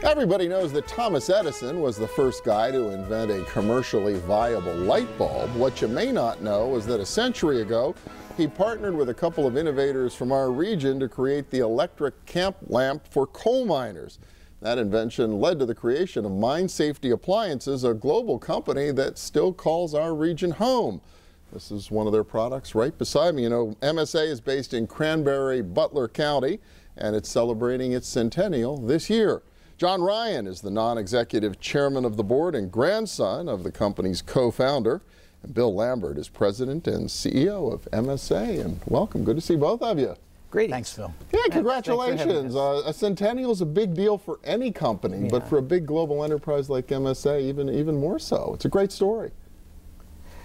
Everybody knows that Thomas Edison was the first guy to invent a commercially viable light bulb. What you may not know is that a century ago, he partnered with a couple of innovators from our region to create the electric camp lamp for coal miners. That invention led to the creation of Mine Safety Appliances, a global company that still calls our region home. This is one of their products right beside me. You know, MSA is based in Cranberry, Butler County, and it's celebrating its centennial this year. John Ryan is the non-executive chairman of the board and grandson of the company's co-founder. And Bill Lambert is president and CEO of MSA. And welcome. Good to see both of you. Great. Thanks, Phil. Yeah, congratulations. A centennial is a big deal for any company, but for a big global enterprise like MSA, even more so. It's a great story.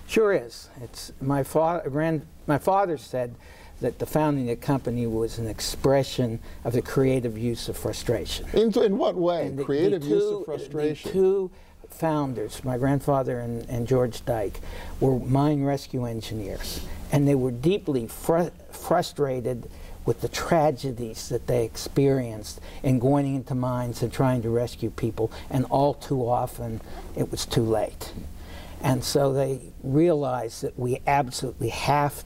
Sure is. It's my father said that the founding of the company was an expression of the creative use of frustration. In what way? Creative use of frustration? The two founders, my grandfather and George Dyke, were mine rescue engineers, and they were deeply frustrated with the tragedies that they experienced in going into mines and trying to rescue people, and all too often it was too late. And so they realized that we absolutely have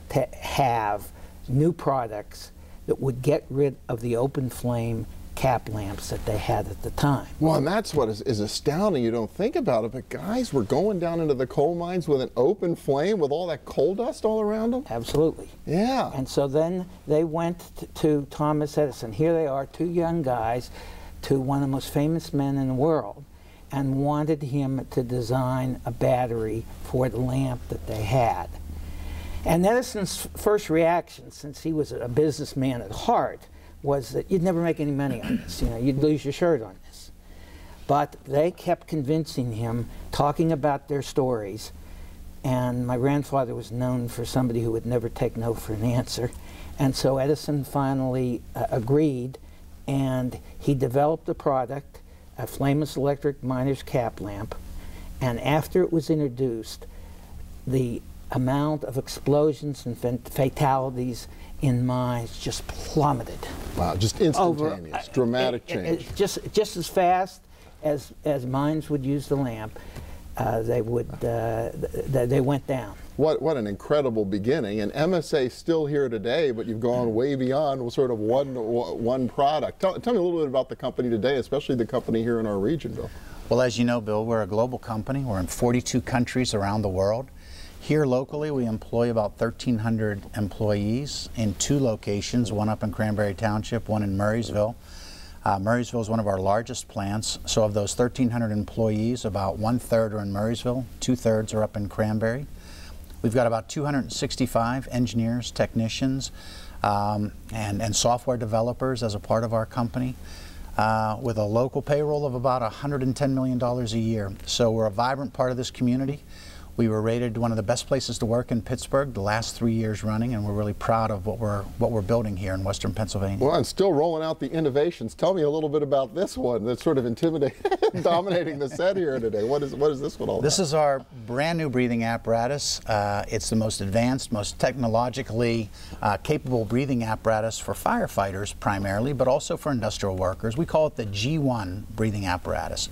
to have new products that would get rid of the open flame cap lamps that they had at the time. Well, and that's what is astounding. You don't think about it, but guys were going down into the coal mines with an open flame with all that coal dust all around them? Absolutely. Yeah. And so then they went to Thomas Edison. Here they are, two young guys, to one of the most famous men in the world, and wanted him to design a battery for the lamp that they had. And Edison's first reaction, since he was a businessman at heart, was that you'd never make any money on this. You know, you'd lose your shirt on this. But they kept convincing him, talking about their stories. And my grandfather was known for somebody who would never take no for an answer. And so Edison finally agreed, and he developed a product, a flameless electric miner's cap lamp. And after it was introduced, the amount of explosions and fatalities in mines just plummeted. Wow, just instantaneous, dramatic change. Just as fast as mines would use the lamp, they went down. What an incredible beginning, and MSA is still here today, but you've gone way beyond sort of one product. Tell me a little bit about the company today, especially the company here in our region, Bill. Well, as you know, Bill, we're a global company. We're in 42 countries around the world. Here locally, we employ about 1,300 employees in two locations, one up in Cranberry Township, one in Murraysville. Murraysville is one of our largest plants, so of those 1,300 employees, about 1/3 are in Murraysville, 2/3 are up in Cranberry. We've got about 265 engineers, technicians, and software developers as a part of our company, with a local payroll of about $110 million a year. So we're a vibrant part of this community. We were rated one of the best places to work in Pittsburgh the last 3 years running, and we're really proud of what we're building here in Western Pennsylvania. Well, and still rolling out the innovations. Tell me a little bit about this one that's sort of dominating the set here today. What is this one all about? This is our brand new breathing apparatus. It's the most advanced, most technologically capable breathing apparatus for firefighters primarily, but also for industrial workers. We call it the G1 breathing apparatus.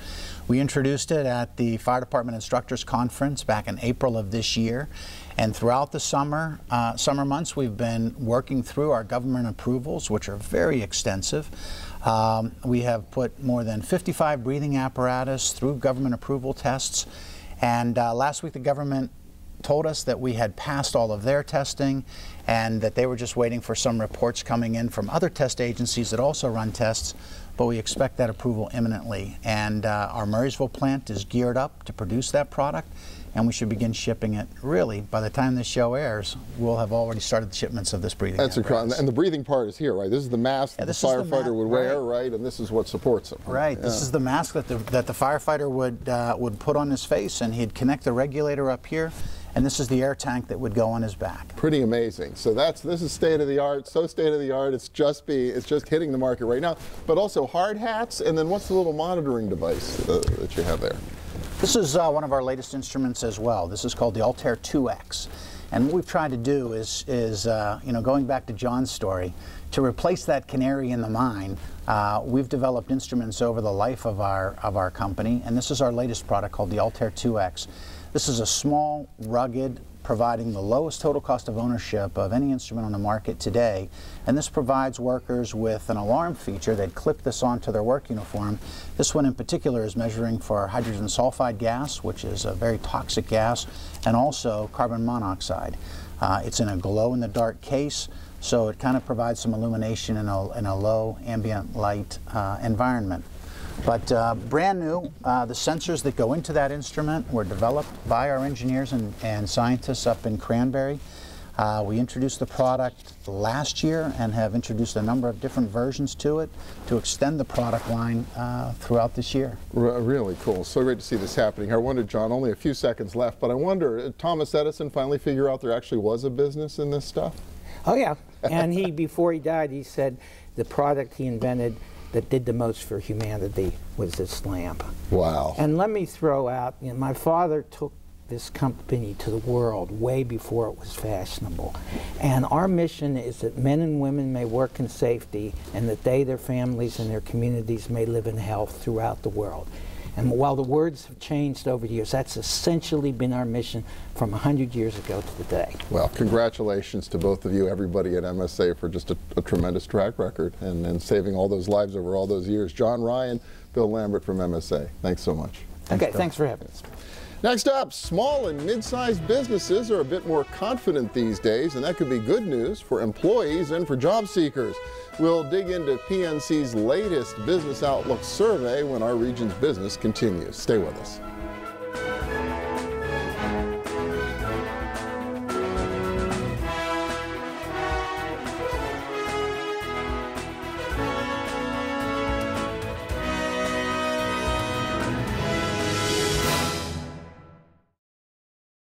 We introduced it at the Fire Department Instructors Conference back in April of this year, and throughout the summer months we've been working through our government approvals, which are very extensive. We have put more than 55 breathing apparatus through government approval tests, and last week the government told us that we had passed all of their testing and that they were just waiting for some reports coming in from other test agencies that also run tests, but we expect that approval imminently. And our Murraysville plant is geared up to produce that product, and we should begin shipping it. Really, by the time this show airs, we'll have already started the shipments of this breathing apparatus. And the breathing part is here, right? This is the mask that the firefighter would wear, right? And this is what supports it. Right. Yeah. This is the mask that the firefighter would put on his face, and he'd connect the regulator up here, and this is the air tank that would go on his back. Pretty amazing. So this is state of the art. So state of the art. It's just hitting the market right now. But also hard hats, and then what's the little monitoring device that you have there? This is one of our latest instruments as well. This is called the Altair 2X. And what we've tried to do is you know, going back to John's story, to replace that canary in the mine, we've developed instruments over the life of our company, and this is our latest product called the Altair 2X. This is a small, rugged, providing the lowest total cost of ownership of any instrument on the market today, and this provides workers with an alarm feature. They'd clip this onto their work uniform. This one in particular is measuring for hydrogen sulfide gas, which is a very toxic gas, and also carbon monoxide. It's in a glow-in-the-dark case, so it kind of provides some illumination in a low ambient light environment. But brand new, the sensors that go into that instrument were developed by our engineers and scientists up in Cranberry. We introduced the product last year and have introduced a number of different versions to it to extend the product line throughout this year. Really cool. So great to see this happening here. I wonder, John, only a few seconds left, but I wonder, did Thomas Edison finally figure out there actually was a business in this stuff? Oh yeah, and he, before he died, he said the product he invented that did the most for humanity was this lamp. Wow. And let me throw out, you know, my father took this company to the world way before it was fashionable. And our mission is that men and women may work in safety and that they, their families, and their communities may live in health throughout the world. And while the words have changed over the years, that's essentially been our mission from 100 years ago to today. Well, congratulations to both of you, everybody at MSA, for just a tremendous track record and saving all those lives over all those years. John Ryan, Bill Lambert from MSA. Thanks so much. Okay, thanks for having us. Next up, small and mid-sized businesses are a bit more confident these days, and that could be good news for employees and for job seekers. We'll dig into PNC's latest Business Outlook survey when our region's business continues. Stay with us.